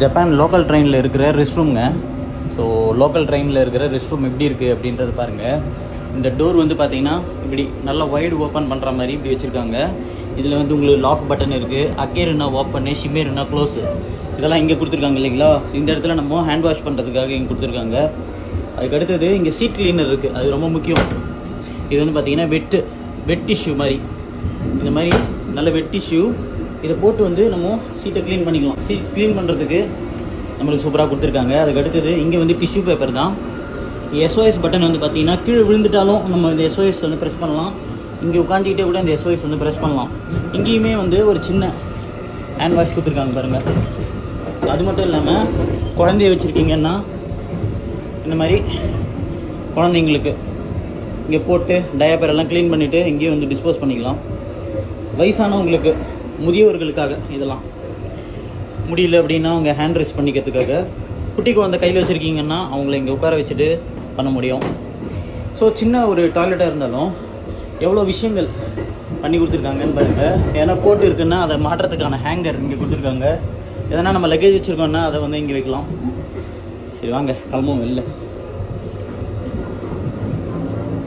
Japan local ட்ரெயினில் இருக்கிற rest ரூம்ங்க. So local ட்ரெயினில் இருக்கிற ரெஸ்ட் ரூம் எப்படி இருக்குது அப்படின்றது பாருங்கள். இந்த டோர் வந்து பார்த்தீங்கன்னா இப்படி நல்லா வைடு ஓப்பன் பண்ணுற மாதிரி இப்படி வச்சுருக்காங்க. இதில் வந்து உங்களுக்கு லாக் பட்டன் இருக்குது, அக்கேருன்னா ஓப்பனு, ஷிமேருன்னா க்ளோஸு, இதெல்லாம் இங்கே கொடுத்துருக்காங்க இல்லைங்களா. இந்த இடத்துல நம்ம ஹேண்ட் வாஷ் பண்ணுறதுக்காக இங்கே கொடுத்துருக்காங்க. அதுக்கு அடுத்தது இங்கே சீட் கிளீனர் இருக்குது, அது ரொம்ப முக்கியம். இது வந்து பார்த்திங்கன்னா வெட் டிஷ்யூ மாதிரி, இந்த மாதிரி நல்ல வெட் டிஷ்யூ இதை போட்டு வந்து நம்ம சீட்டை க்ளீன் பண்ணிக்கலாம். சீட் க்ளீன் பண்ணுறதுக்கு நம்மளுக்கு சூப்பராக கொடுத்துருக்காங்க. அதுக்கு அடுத்தது இங்கே வந்து டிஷ்யூ பேப்பர் தான். எஸ்ஓஎஸ் பட்டன் வந்து பார்த்திங்கன்னா கீழே விழுந்துட்டாலும் நம்ம இந்த எஸ்ஓஎஸ் வந்து ப்ரெஸ் பண்ணலாம். இங்கே உட்காந்துக்கிட்டே கூட இந்த எஸ்ஓஎஸ் வந்து ப்ரெஸ் பண்ணலாம். இங்கேயுமே வந்து ஒரு சின்ன ஹேண்ட் வாஷ் கொடுத்துருக்காங்க பாருங்கள். அது மட்டும் இல்லாமல் குழந்தைய வச்சுருக்கீங்கன்னா இந்த மாதிரி குழந்தைங்களுக்கு இங்கே போட்டு டயப்பர் எல்லாம் க்ளீன் பண்ணிவிட்டு இங்கேயும் வந்து டிஸ்போஸ் பண்ணிக்கலாம். வயசானவங்களுக்கு, முதியவர்களுக்காக இதெல்லாம் முடியல அப்படின்னா அவங்க ஹேண்ட் ரெஸ்ட் பண்ணிக்கிறதுக்காக, குட்டி குழந்தை கையில் வச்சுருக்கீங்கன்னா அவங்கள இங்கே உட்கார வச்சுட்டு பண்ண முடியும். ஸோ சின்ன ஒரு டாய்லெட்டாக இருந்தாலும் எவ்வளோ விஷயங்கள் பண்ணி கொடுத்துருக்காங்கன்னு பாருங்கள். ஏன்னா கோட்டு இருக்குன்னா அதை மாட்டுறதுக்கான ஹேங்கர் இங்கே கொடுத்துருக்காங்க. எதனா நம்ம லக்கேஜ் வச்சுருக்கோன்னா அதை வந்து இங்கே வைக்கலாம். சரி வாங்க கிளம்புவோம் வெளில.